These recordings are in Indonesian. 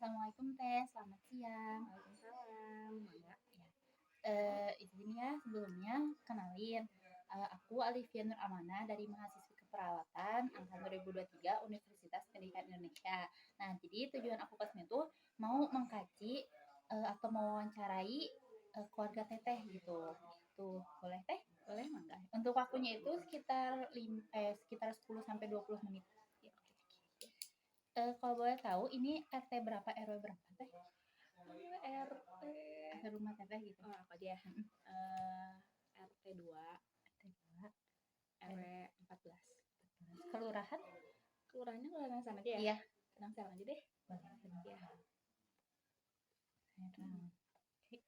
Assalamualaikum Teh, selamat siang. Waalaikumsalam, Mangga. Ya, izin ya sebelumnya kenalin, aku Alifia Nur Amanah dari mahasiswi keperawatan angkatan 2023 Universitas Pendidikan Indonesia. Nah, jadi tujuan aku ke sini tuh mau mengkaji atau mewawancarai keluarga Teteh gitu. Tuh, boleh Teh? Boleh, Mangga? Untuk waktunya itu sekitar 10 sampai 20 menit. Ya, oke. Kalau boleh tahu ini RT berapa RW berapa Teh? RT Asal rumah Teteh gitu. oh, apa aja ya? Mm-mm. RT 2, RT 2, RW 14. kelurahan? Kelurahannya kelurahan sana aja ya? Iya, Sedang Serang aja deh. boleh. Ya. Serang. Oke.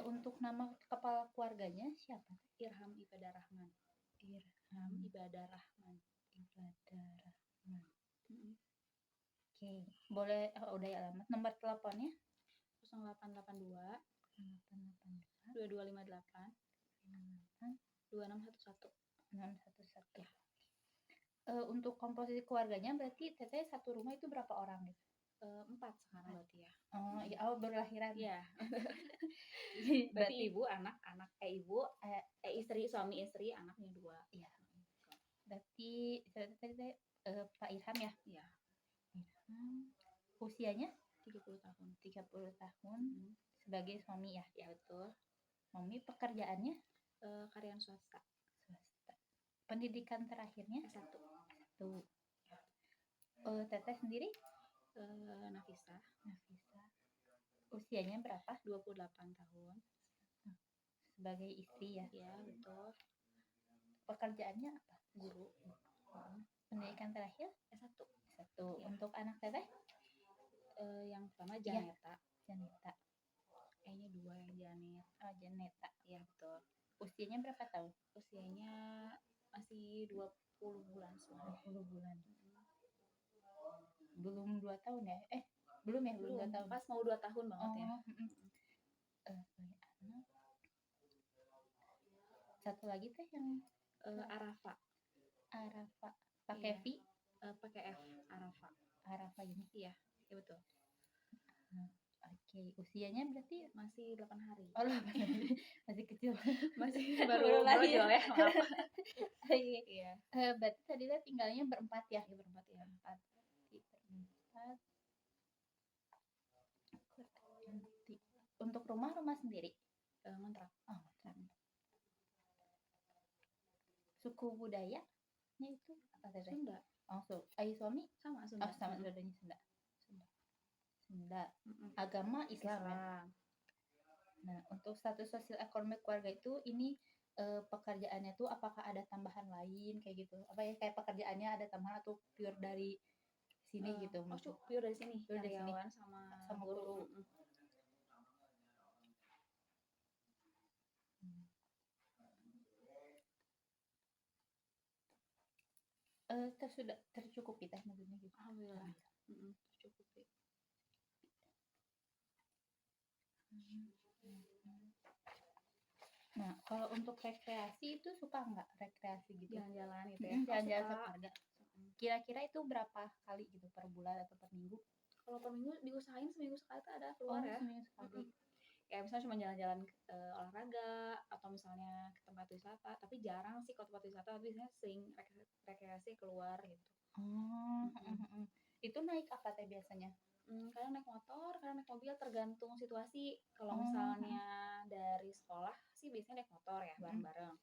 Untuk nama kepala keluarganya siapa? Irham Ibadah Rahman. Irham Ibadah Rahman. Ibadah Rahman. Mm-mm. Oke, boleh udah ya alamat. Nomor teleponnya 0882 882 2258 2611. 611. Untuk komposisi keluarganya berarti Teteh satu rumah itu berapa orang gitu? 4 sekarang berarti ya. Oh, ya awal berlahiran. Iya. Berarti Berarti ibu, anak, istri, suami istri, anaknya 2. iya. Berarti tadi Pak Irham ya? Iya. Irham. Usianya 30 tahun. 30 tahun sebagai suami ya? Ya, betul. Suami pekerjaannya Karyawan swasta. swasta. Pendidikan terakhirnya S1. tuh. Teteh sendiri Nafisa. Usianya berapa? 28 tahun. Sebagai istri ya? Ya, betul. Pekerjaannya apa? Guru. Pendidikan terakhir S1. S1. Ya. Untuk anak Teteh? Yang pertama Iya. Janeta. Janeta. Kayaknya 2 yang Janet. Oh, Janeta. Iya, betul. Usianya berapa tahun? Usianya masih 20 bulan sebenarnya. 20 bulan. Belum 2 tahun ya? Belum ya? Belum 2 tahun. Pas mau 2 tahun banget ya. Anak. Satu lagi Teh yang Arafa. Arafa. Pakai Iya. V? Pakai F. Arafa. Arafa ini. Iya, ya betul. Oke, usianya berarti masih 8 hari. Oh, 8 hari. Masih kecil. Masih baru lahir ya, maaf. Iya. Berarti tadi tinggalnya berempat ya? Ya, berempat ya. Berempat. Untuk rumah sendiri? Ngontrak. Oh, ngontrak. Suku budayanya itu apa Teteh? Sunda. Oh, suami? Sama Sunda. Oh, sama saudaranya Sunda. Sunda. Agama Islam. Nah, untuk status sosial ekonomi keluarga itu ini pekerjaannya tuh apakah ada tambahan lain kayak gitu? Apa ya kayak pekerjaannya ada tambahan atau pure dari sini gitu? Pure dari sini. Pure dari sini. Karyawan sama guru. Sudah tercukupi Teh maksudnya gitu. Alhamdulillah. Tercukupi. Nah, kalau untuk rekreasi itu suka nggak rekreasi gitu? Jalan-jalan gitu ya? Jalan-jalan sekeluarga. Kira-kira itu berapa kali gitu per bulan atau per minggu? Kalau per minggu diusahain seminggu sekali tuh ada keluar ya. Seminggu sekali. Ya misalnya cuma jalan-jalan olahraga atau misalnya ke tempat wisata, tapi jarang sih ke tempat wisata, tapi biasanya sering rekreasi keluar gitu. Itu naik apa Teh biasanya? Kadang naik motor, kadang naik mobil, tergantung situasi. Kalau misalnya dari sekolah sih biasanya naik motor ya, bareng-bareng.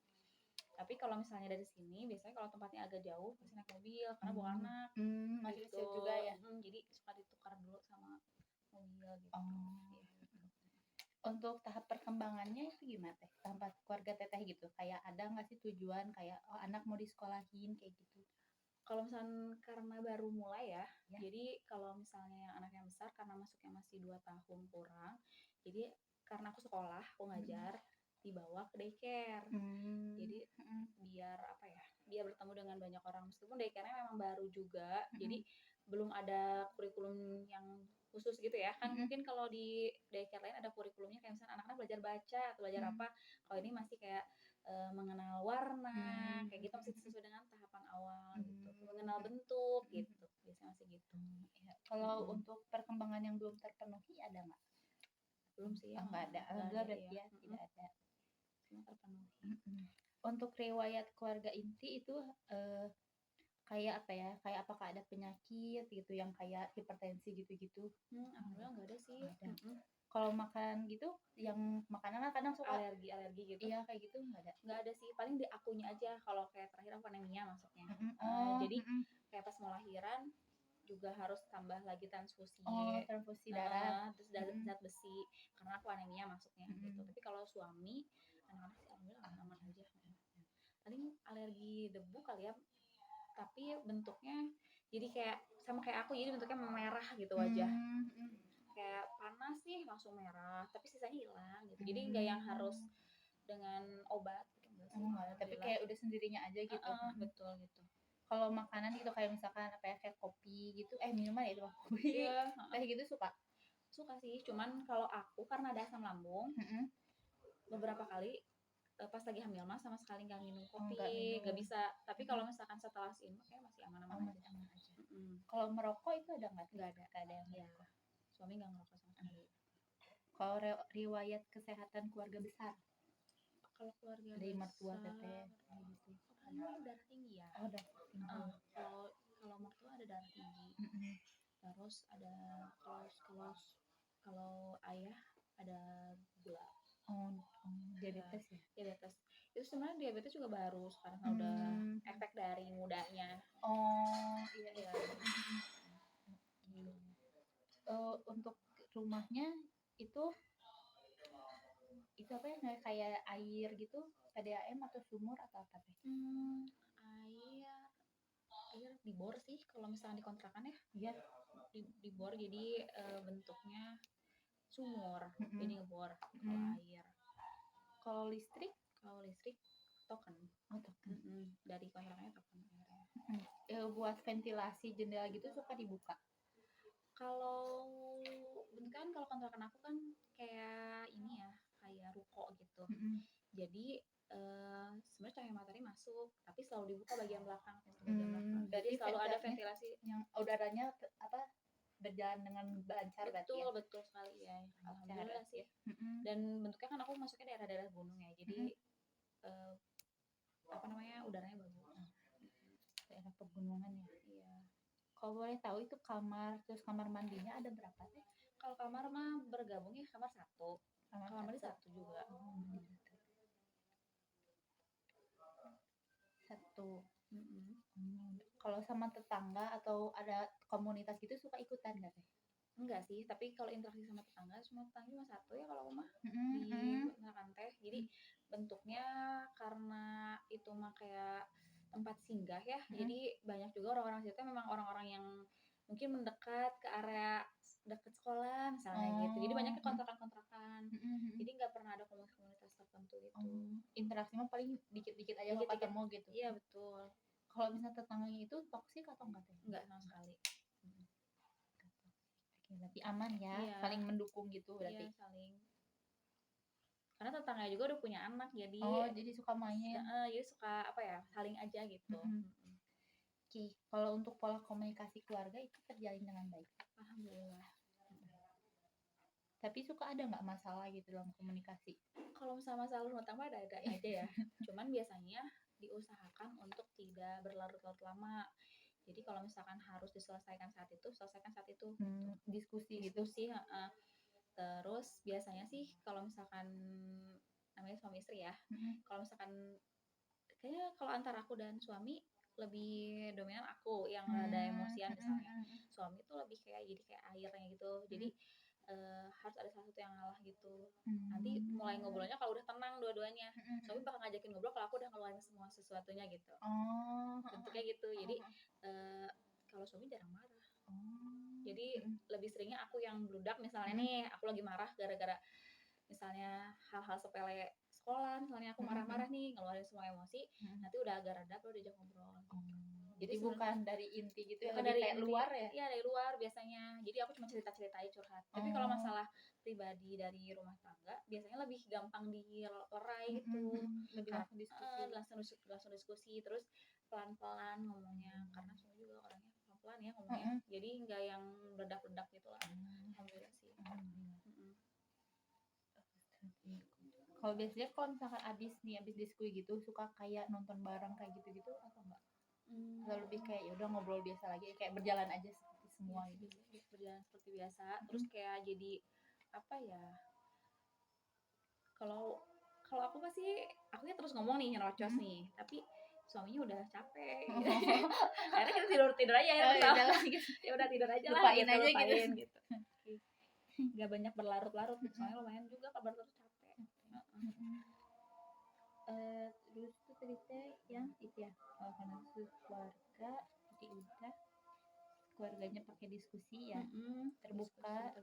Tapi kalau misalnya dari sini, biasanya kalau tempatnya agak jauh, pasti naik mobil, karena bawa anak. Masih kecil juga ya? Jadi suka ditukar dulu sama mobil gitu. Untuk tahap perkembangannya itu gimana Teh? Tempat keluarga Teteh gitu, kayak ada nggak sih tujuan kayak anak mau disekolahin kayak gitu? Kalau misalnya karena baru mulai ya, jadi kalau misalnya anak yang besar karena masuknya masih 2 tahun kurang, jadi karena aku sekolah, aku ngajar, dibawa ke daycare. Jadi biar apa ya, biar bertemu dengan banyak orang, meskipun daycare-nya memang baru juga, jadi belum ada kurikulum yang khusus gitu ya. Kan mungkin kalau di daycare lain ada kurikulumnya, kayak misalnya anak-anak belajar baca atau belajar apa, kalau ini masih kayak mengenal warna, kayak gitu, masih sesuai dengan tahapan awal gitu, mengenal bentuk gitu, biasanya masih gitu. Ya. Kalau Mhm. untuk perkembangan yang belum terpenuhi ada nggak? Belum sih Oh, yang nggak ada. nggak Alhamdulillah ada berarti ya, ya tidak ada. semua terpenuhi. Untuk riwayat keluarga inti itu kayak apa ya? Kayak apakah ada penyakit gitu yang kayak hipertensi gitu-gitu? Alhamdulillah nggak ada sih. Nggak ada. Kalau makan gitu, yang makanan kan kadang suka Alergi gitu. iya kayak gitu nggak ada. Nggak ada sih, paling di akunya aja. Kalau kayak terakhir aku anemia masuknya. Oh, Jadi kayak pas mau lahiran juga harus tambah lagi transfusi, oh transfusi darah. terus zat besi karena aku anemia masuknya gitu. Tapi kalau suami, anak-anak sih alhamdulillah aman aja. Paling alergi debu kali ya, tapi bentuknya jadi kayak sama kayak aku, jadi bentuknya merah gitu wajah. Kayak panas sih langsung merah, tapi sisanya hilang gitu. Jadi nggak yang harus dengan obat gitu enggak sih. Tapi kayak udah sendirinya aja gitu. Betul gitu. Kalau makanan gitu kayak misalkan apa ya kayak kopi gitu, minuman ya itu kopi. Iya, Kayak gitu suka. suka sih. Cuman kalau aku karena ada asam lambung, beberapa kali pas lagi hamil mah sama sekali nggak minum kopi, nggak bisa. Tapi kalau misalkan setelah ini kayak masih aman-aman aja. Kalau merokok itu ada nggak? Nggak ada. Nggak ada yang Ya, merokok. suami nggak ngerokok sama sekali. Kalau riwayat kesehatan keluarga besar Kalau keluarga dari besar, mertua teteh gitu. paling darah tinggi ya. Oh, darah tinggi. Kalau mertua ada darah tinggi. Terus ada kalau ayah ada gula. Diabetes ya. Diabetes. Itu sebenarnya diabetes juga baru sekarang udah efek dari mudanya. Oh, iya. Untuk rumahnya itu apa ya kayak air gitu, PDAM atau sumur atau apa teh? Air di bor sih kalau misalnya di kontrakan ya. Iya. Di bor, jadi bentuknya sumur, jadi ngebor kalau air. Kalau listrik? Kalau listrik token. Oh, token. Dari kontrakannya token airnya. Buat ventilasi jendela gitu suka dibuka. Kalau kan kalau kontrakan aku kan kayak ini ya, kayak ruko gitu. Jadi sebenarnya cahaya matahari masuk, tapi selalu dibuka bagian belakang, Jadi selalu ada ventilasi yang udaranya berjalan dengan lancar berarti ya. Betul sekali ya. Alhamdulillah sih. Dan bentuknya kan aku masuknya daerah-daerah gunung ya. Jadi udaranya bagus. Daerah pegunungan ya. Iya. Kalau boleh tahu itu kamar terus kamar mandinya ada berapa sih? Kalau kamar mah bergabung ya kamar satu. Kamar mandi satu juga. Satu. Kalau sama tetangga atau ada komunitas gitu suka ikutan nggak teh? Enggak sih, tapi kalau interaksi sama tetangga cuma satu ya kalau rumah di misalkan teh. Jadi bentuknya karena itu mah kayak tempat singgah ya. Jadi banyak juga orang-orang situ memang orang-orang yang mungkin mendekat ke area dekat sekolah misalnya gitu. Jadi banyak kontrakan-kontrakan. Jadi nggak pernah ada komunitas tertentu gitu. Interaksinya paling dikit-dikit aja kalau ketemu gitu. Iya betul. Kalau misalnya tetangganya itu toksik atau enggak teh? Enggak sama sekali. Berarti aman ya, saling mendukung gitu berarti. Iya, saling. Karena tetangganya juga udah punya anak, jadi jadi suka main. Jadi suka saling aja gitu. Oke, kalau untuk pola komunikasi keluarga itu terjalin dengan baik. Alhamdulillah. Tapi suka ada nggak masalah gitu dalam komunikasi? Kalau masalah rumah tangga ada aja ya. Cuman biasanya diusahakan untuk tidak berlarut-larut lama. Jadi kalau misalkan harus diselesaikan saat itu, selesaikan saat itu. Diskusi. Terus biasanya sih kalau misalkan namanya suami istri ya, kalau misalkan kayaknya kalau antara aku dan suami lebih dominan aku yang rada emosian misalnya. Suami tuh lebih kayak jadi kayak airnya gitu. Jadi harus ada salah satu yang ngalah gitu. Nanti mulai ngobrolnya kalau udah tenang dua-duanya. Suami bakal ngajakin ngobrol kalau aku udah ngeluarin semua sesuatunya gitu. Bentuknya gitu. Jadi kalau suami jarang marah. Jadi lebih seringnya aku yang bludak misalnya nih, aku lagi marah gara-gara misalnya hal-hal sepele sekolah, misalnya aku marah-marah nih, ngeluarin semua emosi, nanti udah agak reda baru diajak ngobrol. Jadi bukan dari inti gitu ya, bukan lebih dari kayak inti, luar ya? Iya, dari luar biasanya. Jadi aku cuma cerita-cerita aja curhat. Tapi kalau masalah pribadi dari rumah tangga biasanya lebih gampang dilerai gitu. Lebih langsung diskusi. Langsung diskusi, terus pelan-pelan ngomongnya, karena suami juga orangnya pelan-pelan ya ngomongnya, jadi nggak yang meledak-ledak gitu lah. Alhamdulillah sih. Kalau biasanya kalau misalkan abis diskusi gitu suka kayak nonton bareng kayak gitu-gitu atau enggak? Atau lebih kayak ya udah ngobrol biasa lagi kayak berjalan aja seperti semua gitu. Berjalan seperti biasa, terus kayak jadi apa ya? Kalau aku pasti akunya terus ngomong nih nyerocos nih, tapi suaminya udah capek gitu. Akhirnya kita tidur aja ya. Ya udah tidur aja lah, lupain aja gitu. Nggak banyak berlarut-larut, soalnya lumayan juga kalau berlarut capek. Terus tuh cerita yang itu ya karena keluarga jadi udah keluarganya pakai diskusi ya, terbuka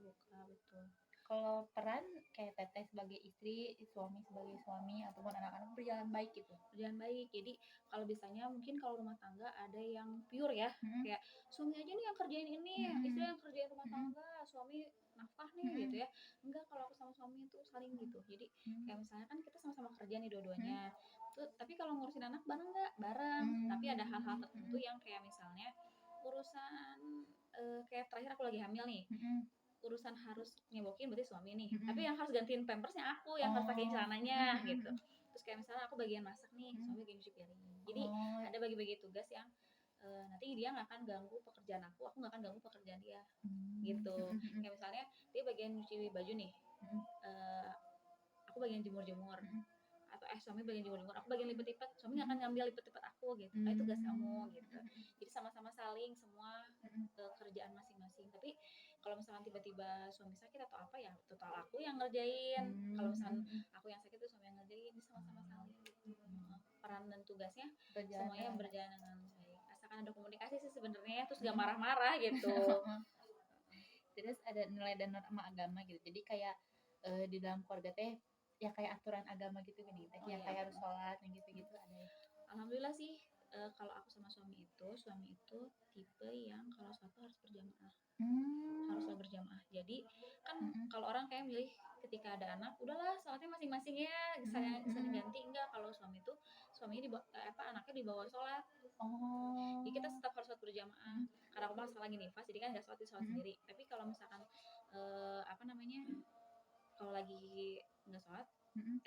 betul. Kalau peran kayak teteh sebagai istri, suami sebagai suami ataupun anak-anak berjalan baik gitu. Berjalan baik. Jadi kalau biasanya mungkin kalau rumah tangga ada yang pure ya, kayak suami aja nih yang kerjain ini, istri yang kerjain rumah tangga, suami nafkah nih gitu ya. Enggak, kalau aku sama suami itu saling gitu. Jadi kayak misalnya kan kita sama-sama kerja nih dua-duanya. Tuh, tapi kalau ngurusin anak bareng enggak? Bareng. Tapi ada hal-hal tertentu yang kayak misalnya urusan kayak terakhir aku lagi hamil nih. Urusan harus nyebokin berarti suami nih, tapi yang harus gantiin pampersnya aku, yang harus pakein celananya gitu. Terus kayak misalnya aku bagian masak nih, suami bagian cuci piring. Jadi ada bagi-bagi tugas yang nanti dia nggak akan ganggu pekerjaan aku nggak akan ganggu pekerjaan dia gitu. Kayak misalnya dia bagian nyuci baju nih, aku bagian jemur-jemur, atau suami bagian jemur-jemur, aku bagian lipet-lipet, suami nggak akan ngambil lipet-lipet aku gitu. Itu tugas kamu gitu. Jadi sama-sama saling semua kerjaan masing-masing. Tapi kalau misalkan tiba-tiba suami sakit atau apa ya total aku yang ngerjain. Kalau misalkan aku yang sakit tuh suami yang ngerjain, sama-sama saling gitu. Peran dan tugasnya semuanya berjalan dengan baik. Asalkan ada komunikasi sih sebenarnya, terus gak marah-marah gitu. Terus ada nilai dan norma agama gitu. Jadi kayak di dalam keluarga teh ya kayak aturan agama gitu kan gitu. Ya kayak harus sholat dan gitu-gitu ada ya. Alhamdulillah sih. Kalau aku sama suami itu tipe yang kalau sholat harus berjamaah. Haruslah berjamaah. Jadi kan kalau orang kayak milih ketika ada anak, udahlah sholatnya masing-masing ya, saling ganti. Enggak, kalau suaminya anaknya dibawa sholat. Jadi kita tetap harus sholat berjamaah. Karena aku malah lagi nifas, jadi kan nggak sholat sendiri. Tapi kalau misalkan kalau lagi nggak sholat,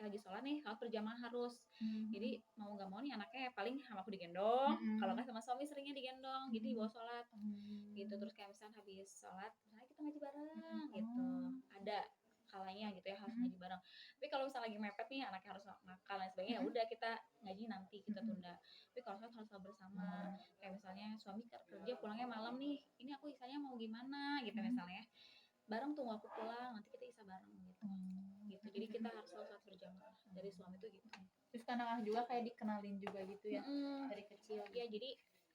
lagi sholat nih, sholat berjamaah harus. Jadi mau nggak mau nih anaknya paling sama aku digendong, kalau nggak sama suami seringnya digendong, jadi dibawa sholat gitu. Terus kayak misalnya habis sholat, misalnya kita ngaji bareng gitu, ada kalanya gitu ya harus ngaji bareng. Tapi kalau misalnya lagi mepet nih anaknya harus makan dan sebagainya, ya udah kita ngaji nanti kita tunda. Tapi kalau sholat harus bersama. Kayak misalnya suami kerja pulangnya malam nih, ini aku isanya mau gimana gitu misalnya, bareng tunggu aku pulang nanti kita isya bareng gitu. Jadi kita harus selalu sholat berjamaah dari suami tuh gitu. Terus anak juga kayak dikenalin juga gitu ya dari kecil ya. Jadi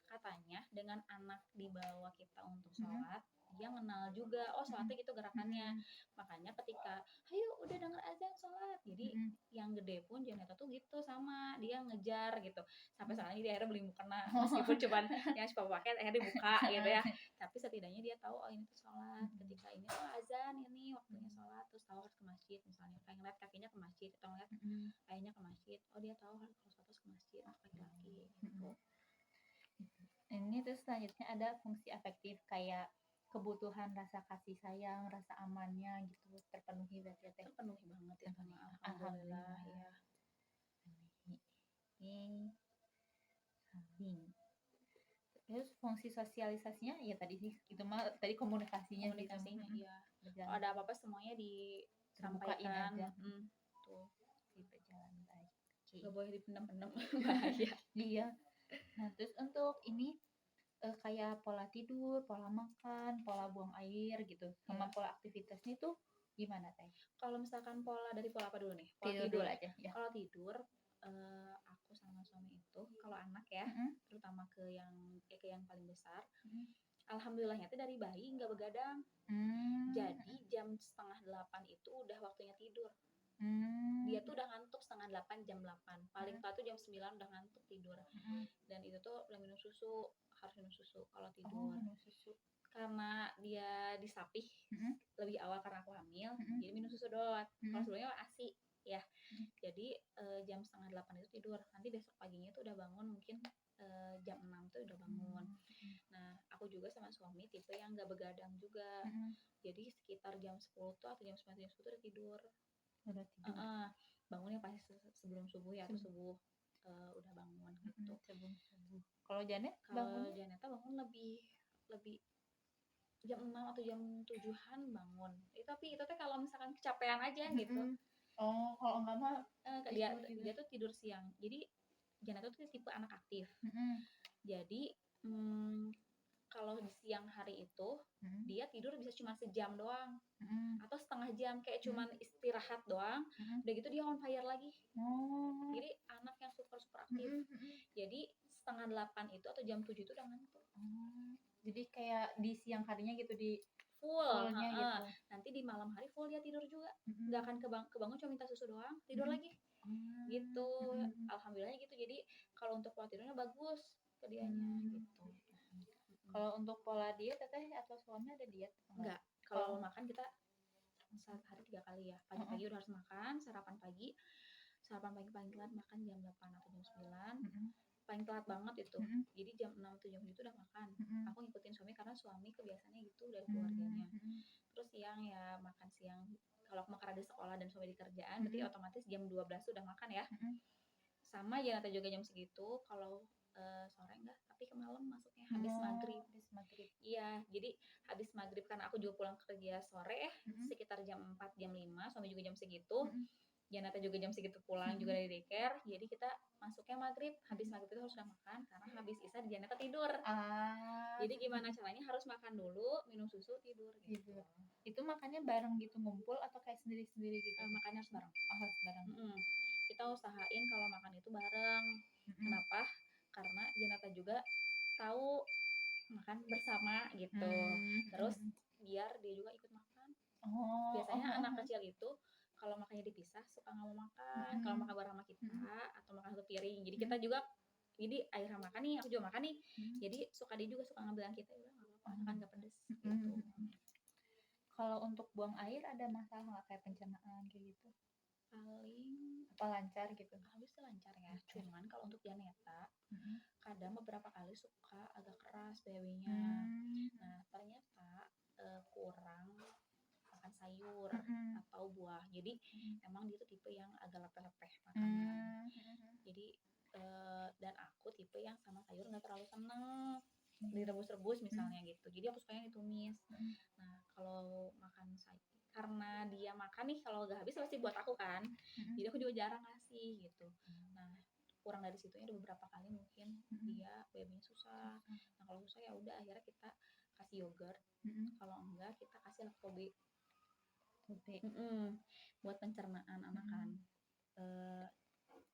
katanya dengan anak dibawa kita untuk sholat, dia kenal juga sholatnya gitu gerakannya. Makanya ketika ayo udah denger azan sholat, jadi yang gede pun Janeta tuh gitu sama dia ngejar gitu. Sampai saat ini dia akhirnya beli mukena meskipun cuman yang suka pakai akhirnya dibuka gitu ya. Tapi setidaknya dia tahu ini tuh sholat, ketika ini tuh azan, ini waktunya sholat. Terus tahu harus ke masjid misalnya, kayak ngeliat kakinya ke masjid atau ngeliat ayahnya ke masjid, dia tahu harus sholat ke masjid laki-laki gitu. Ini terus selanjutnya ada fungsi afektif kayak kebutuhan rasa kasih sayang, rasa amannya gitu terpenuhi berarti teh. Terpenuhi banget ya sama alhamdulillah ya. Saling. Terus fungsi sosialisasinya ya tadi sih itu mah tadi komunikasinya iya. Kalau ada apa-apa semuanya disampaikan aja. Tuh berjalan baik. Gak boleh dipendam-pendam bahaya. Iya. Nah terus untuk ini kayak pola tidur, pola makan, pola buang air gitu, sama pola aktivitasnya itu gimana teh? Kalau misalkan pola apa dulu nih? Pola tidur aja. Ya. Kalau tidur, aku sama suami itu, kalau anak ya, terutama ke yang paling besar, alhamdulillahnya tuh dari bayi nggak begadang. Jadi jam 7:30 itu udah waktunya tidur. Dia tuh udah ngantuk setengah 8 jam 8. Paling Mhm. telat tuh jam 9 udah ngantuk tidur. Mhm. Dan itu tuh udah minum susu, harus minum susu kalau Oh, tidur. minum susu. Karena dia disapih Mhm. lebih awal karena aku hamil, Mhm. jadi minum susu doang. Kalau Mhm. sebelumnya ASI ya. Mhm. Jadi jam setengah 8 itu tidur. Nanti besok paginya tuh udah bangun mungkin jam 6 tuh udah bangun. Mhm. Nah, aku juga sama suami tipe yang gak begadang juga. Mhm. Jadi sekitar jam 10 tuh atau jam 9 jam 10 tuh udah tidur. Udah tidur. Bangunnya pasti sebelum subuh ya atau Subuh. subuh udah bangun gitu. Sebelum subuh. Kalau Janet Kalau bangunnya? Janeta bangun lebih lebih jam 6 atau jam 7-an bangun. Tapi itu teh kalau misalkan kecapean aja gitu. Mhm. Oh, kalau enggak mah Dia tidur gitu. dia tuh tidur siang. Jadi Janeta tuh tipe anak aktif. Mhm. Jadi kalau di siang hari itu Mhm. dia tidur bisa cuma sejam doang Mhm. atau setengah jam kayak Mhm. cuman istirahat doang. Mhm. Udah gitu dia on fire lagi. Oh. Jadi anak yang super aktif. Mhm. Mhm. Jadi setengah 8 itu atau jam 7 itu udah ngantuk. Oh. Jadi kayak di siang harinya gitu di Full, fullnya gitu. nanti di malam hari full dia tidur juga. Mhm. Nggak akan kebangun cuma minta susu doang, tidur Mhm. lagi. Gitu. Mhm. Alhamdulillahnya gitu. Jadi kalau untuk pola tidurnya bagus ke dianya gitu. Kalau untuk pola diet teteh atau suami ada diet atau Enggak. Kalau makan kita sehari 3 kali ya. Pagi-pagi udah harus makan, sarapan pagi. Sarapan pagi paling telat makan jam 8 atau jam 9. Paling telat banget itu. Jadi jam 6 atau jam 7 itu udah makan. Aku ngikutin suami karena suami kebiasaannya gitu dari keluarganya. Terus siang ya makan siang. Kalau aku makan di sekolah dan suami di kerjaan, berarti otomatis jam 12 udah makan ya. Sama Janata juga jam segitu. Kalau sore enggak, tapi ke malam masuknya habis maghrib. Iya, jadi habis maghrib karena aku juga pulang kerja sore ya, sekitar jam 4 jam 5, suami juga jam segitu. Janata juga jam segitu pulang juga dari daycare, jadi kita masuknya maghrib. Habis maghrib itu harus udah makan karena habis isya Janata tidur. Jadi gimana caranya harus makan dulu, minum susu, tidur gitu. Itu makannya bareng gitu ngumpul atau kayak sendiri-sendiri gitu? Makannya harus bareng. Harus bareng. Kita usahain kalau makan itu bareng. Kenapa? Karena Janata juga tahu makan bersama gitu. Terus biar dia juga ikut makan. Biasanya anak kecil itu kalau makannya dipisah suka nggak mau makan. Kalau makan bareng sama kita atau makan satu piring. Jadi kita juga Aira makan nih, aku juga makan nih. Jadi dia juga suka ngambilan kita, udah nggak apa-apa, makan nggak pedes gitu. Kalau untuk buang air ada masalah nggak kayak pencernaan kayak gitu? Paling apa lancar gitu? Habis lancar ya. Cuman kalau untuk Janeta kadang beberapa kali suka agak keras BW-nya. Nah ternyata kurang makan sayur atau buah. Jadi emang dia tuh tipe yang agak lepeh-lepeh makanan. Jadi dan aku tipe yang sama sayur nggak terlalu seneng direbus-rebus misalnya gitu. Jadi aku sukanya ditumis. Nah kalau makan sayur karena dia makan nih kalau gak habis pasti buat aku kan. Jadi aku juga jarang ngasih gitu. Nah kurang dari situnya ada beberapa kali mungkin dia BB-nya susah. Nah kalau susah ya udah akhirnya kita kasih yogurt. Kalau enggak kita kasih lactobate. Buat pencernaan anakan.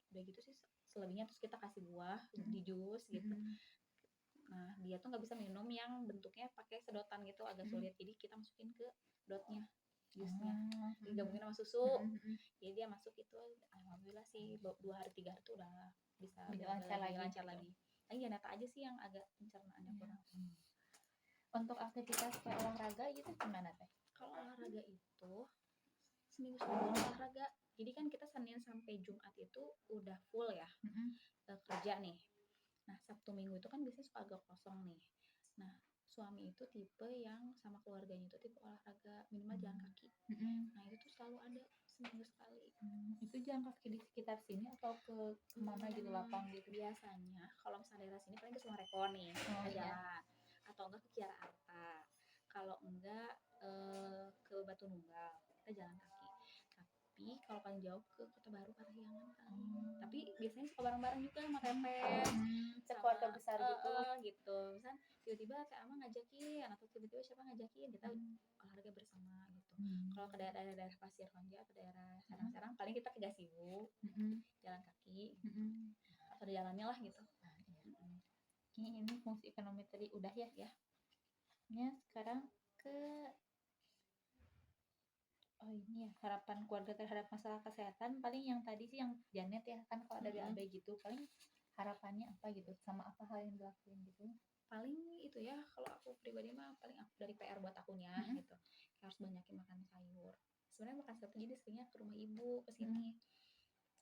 Udah gitu sih selebihnya terus kita kasih buah di jus gitu. Nah dia tuh nggak bisa minum yang bentuknya pakai sedotan gitu, agak sulit. Jadi kita masukin ke dotnya jusnya, digabungin sama susu. Jadi dia masuk itu, alhamdulillah sih 2 hari 3 hari tuh udah bisa lancar lagi. Tapi Janeta aja sih yang agak pencernaannya kurang. Untuk aktivitas kayak olahraga gitu gimana teh? Kalau olahraga itu seminggu sekali olahraga. Jadi kan kita Senin sampai Jumat itu udah full ya kerja nih. Nah Sabtu Minggu itu kan biasanya suka agak kosong nih. Nah suami itu tipe yang sama keluarganya itu tipe olahraga minimal jalan kaki. Nah itu tuh selalu ada seminggu sekali. Itu jalan kaki di sekitar sini atau ke kemana gitu, lapang gitu? Biasanya kalau misalnya daerah sini paling ke Sungai Rekon nih, kita jalan. Atau enggak ke Kiara Arta. Kalau enggak ke Batu Nunggal, kita jalan kaki. Tapi kalau paling jauh ke Kota Baru Parahyangan kan. Tapi biasanya suka bareng-bareng juga sama Tepes. Sekeluarga besar gitu. Gitu. Misal tiba-tiba Teh Ama ngajakin atau tiba-tiba siapa ngajakin, kita olahraga bersama gitu. Kalau ke daerah-daerah Pasir Koja atau daerah Serang-Serang paling kita ke Gasibu, jalan kaki. Atau jalannya lah gitu. Ini fungsi ekonomi tadi udah ya. Ya sekarang ke ini ya, harapan keluarga terhadap masalah kesehatan paling yang tadi sih yang Janet ya, kan kalau ada Mhm. BAB gitu, paling harapannya apa gitu, sama apa hal yang dilakuin gitu? Paling itu ya, kalau aku pribadi mah paling dari PR buat akunya Mhm, gitu, kayak harus banyakin makan sayur. Sebenarnya makan sayur tuh jadi seringnya ke rumah ibu, ke mhm, sini.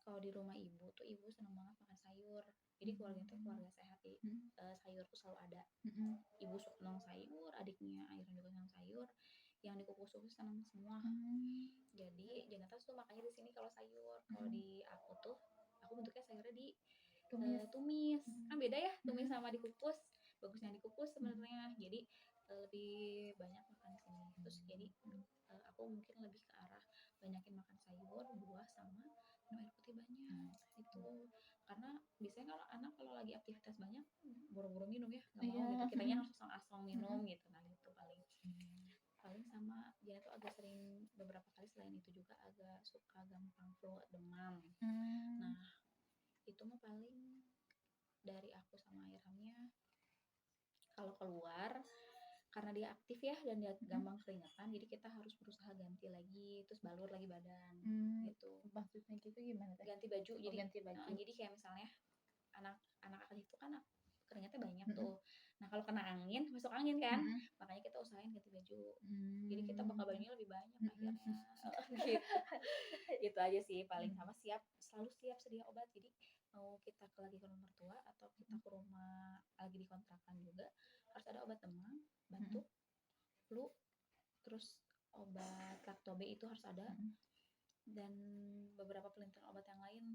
Kalau di rumah ibu tuh ibu seneng banget makan sayur. Jadi keluarganya tuh mmm, keluarga sehat, jadi mhm, sayur tuh selalu ada. mhm, Ibu seneng sayur, adiknya Airan juga seneng sayur, yang dikukus-kukus seneng semua. mmm, Jadi Janata tuh makanya di sini kalau sayur, kalau mhm, di aku tuh aku bentuknya sayurnya di tumis, tumis. mhm, Kan beda ya tumis mhm, sama dikukus. Bagusnya dikukus mhm, sebenarnya. Jadi lebih banyak makan di sini. Terus jadi mhm, aku mungkin lebih ke arah banyakin makan sayur, buah sama minum air putih banyak itu. Karena biasanya kalau anak kalau lagi aktivitas banyak buru-buru minum ya, nggak mau iya, gitu. Kitanya mhm, harus asal-asal minum mhm, gitu. Nah, itu paling paling sama dia tuh agak sering beberapa kali selain itu juga agak suka gampang flu demam. mmm, Nah, itu mah paling dari aku sama Airamnya kalau keluar karena dia aktif ya dan dia mhm, gampang keringetan jadi kita harus berusaha ganti lagi terus balur lagi badan mmm, gitu, maksudnya gitu gimana Teh? ganti baju. Oh Jadi ganti baju? jadi kayak misalnya anak anak aktif itu kan keringatnya banyak Mhm, tuh. Nah, kalau kena angin masuk angin kan, mhm, makanya kita usahain ganti baju. Jadi kita bakal mmm, bajunya lebih banyak mhm, akhirnya. Gitu. Itu aja sih paling, mhm, sama selalu siap sedia obat. Jadi mau kita lagi ke rumah mertua atau kita mhm, ke rumah lagi di kontrakan juga harus ada obat demam, mhm, batuk, flu, terus obat laktobe itu harus ada, mhm, dan beberapa pelintir obat yang lain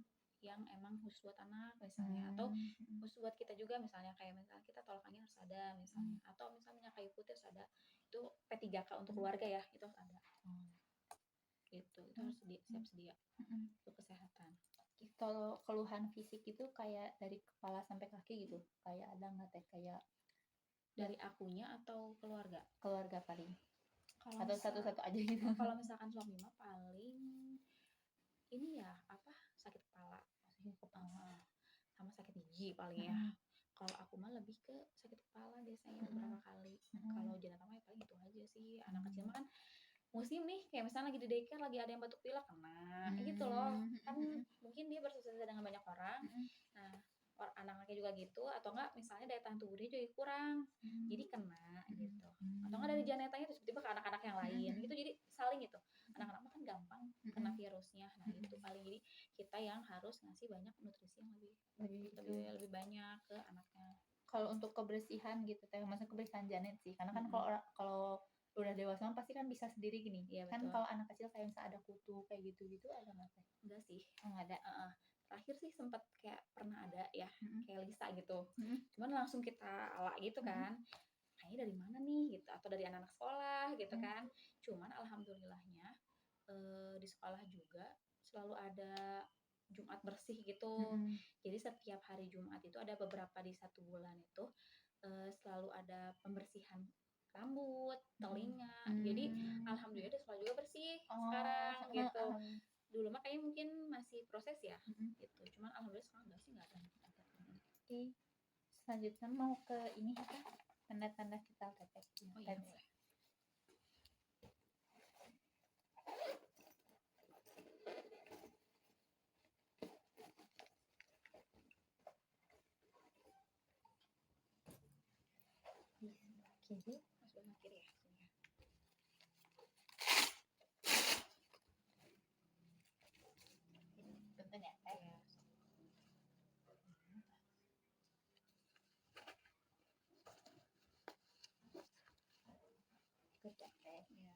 yang emang khusus buat anak misalnya, atau mmm, mhm, khusus buat kita juga misalnya kayak misalnya kita tolak angin harus ada misalnya, mhm, atau misalnya minyak kayu putih harus ada. Itu P3K untuk mhm, keluarga ya, itu harus ada. oh, Itu mhm, harus siap sedia mhm. untuk kesehatan. Kalau keluhan fisik itu kayak dari kepala sampai kaki gitu, kayak ada nggak Teh, kayak Dari akunya atau keluarga? keluarga paling? Kalau Atau misal satu-satu aja gitu? kalau misalkan suami mah paling ini ya apa, sakit kepala. Sakit kepala. Sama sakit gigi paling ya. Mhm, Kalau aku mah lebih ke sakit kepala biasanya beberapa mhm, kali. Kalau mhm, Janata mah ya paling itu aja sih. Anak kecil mmm, mah kan musim nih, kayak misalnya lagi di daycare lagi ada yang batuk pilek kena gitu loh. mmm, Kan mhm, mhm, mungkin dia bersosialisasi dengan banyak orang. mhm, Nah, anak-anaknya juga gitu atau enggak misalnya daya tahan tubuh dia juga kurang. Jadi mmm, kena mhm, gitu. Atau enggak dari mmm, Janetanya terus tiba-tiba ke anak-anak yang mhm, lain gitu. mhm, Jadi saling gitu. Anak-anak mah kan gampang kena mhm, virusnya. Nah, itu mhm, paling jadi kita yang harus ngasih banyak nutrisi yang lebih lebih itu. lebih lebih banyak ke anaknya. Kalau untuk kebersihan gitu Teh, maksudnya kebersihan Janet sih, karena kan Mm-mm. kalau udah dewasa mah pasti kan bisa sendiri gini, Iya kan betul. kalau anak kecil kayak misalnya ada kutu kayak gitu-gitu ada nggak Teh? Enggak sih. Oh nggak ada? Uh-uh. Terakhir sih sempat kayak pernah ada ya, Mhm, kayak Lisa gitu. mhm, Cuman langsung kita ala gitu mhm, kan. Kayaknya dari mana nih gitu, atau dari anak-anak sekolah gitu mhm, kan. Cuman alhamdulillahnya di sekolah juga selalu ada Jumat bersih gitu. mhm, Jadi setiap hari Jumat itu ada beberapa di 1 bulan itu selalu ada pembersihan rambut, mhm, telinga. Jadi mmm, alhamdulillah di sekolah juga bersih oh, sekarang heeh, gitu. Dulu mah kayaknya mungkin masih proses ya mhm, gitu. Cuman alhamdulillah sekarang enggak sih, enggak ada. Mm-mm. oke. Selanjutnya mau ke ini apa, tanda-tanda vital Teteh, Oh iya hipertensi. boleh. Di sebelah kiri, Mas sebelah kiri ya sini ya. punten ya Teh. Iya. Ikut ya Teh. Iya.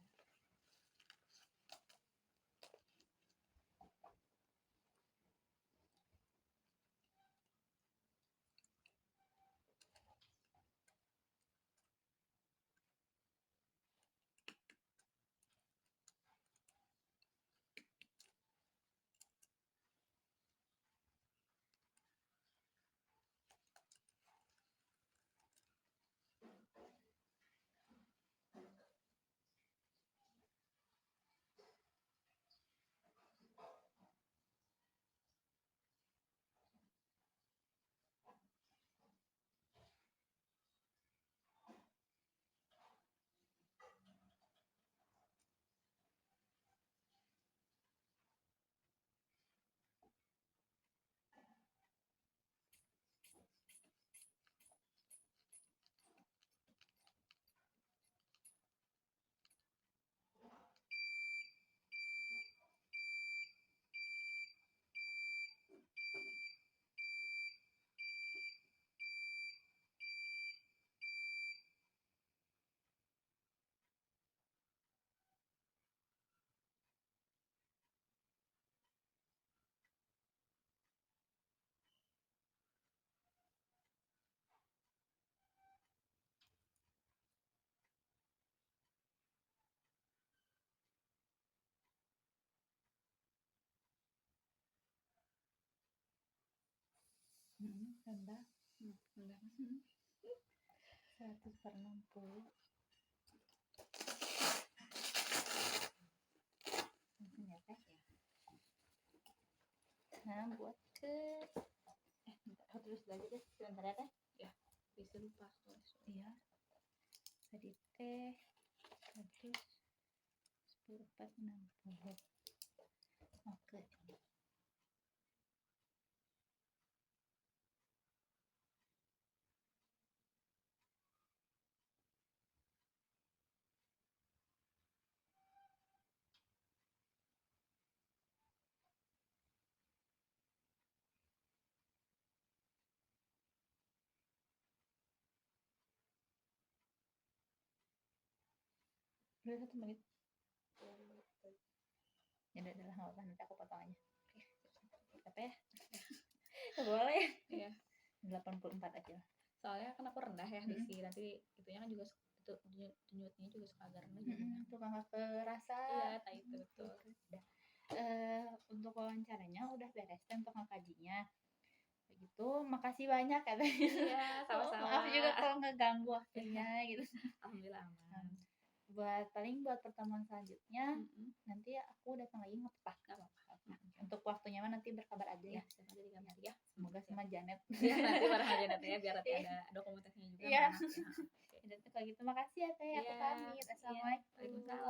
rendah Rendah. 100/60. Langsung ya teh. Nah buat ke bentar, terus aja deh sebentar ya teh. Bisa lupa tulis. Iya. Tadi teh 110/60. Oke. Udah 1 menit. Ya udah nggak apa-apa, nanti aku potong aja. Apa ya? Boleh. Iya. 84 aja. Soalnya kan aku rendah ya Mm-mm. Desi, nanti itunya kan juga itu denyutnya juga suka agak rendah jadinya. Tuh nggak kerasa. Iya, itu betul. Udah. Untuk wawancaranya udah beres kan untuk ngekajinya. Begitu, makasih banyak katanya. Iya, sama-sama. Maaf juga kalau ngeganggu waktunya gitu. Alhamdulillah aman. Buat pertemuan selanjutnya nanti aku datang lagi nggak apa-apa. Nggak apa-apa. Untuk waktunya mah nanti berkabar aja ya. Siapa jadi gambar ya. Semoga sama Janet. Iya, nanti bareng aja nanti ya biar nanti ada dokumentasinya juga. Iya. Enak, ya. Dan kalau gitu makasih ya Teh, aku Iya. pamit. Assalamualaikum. Waalaikumsalam.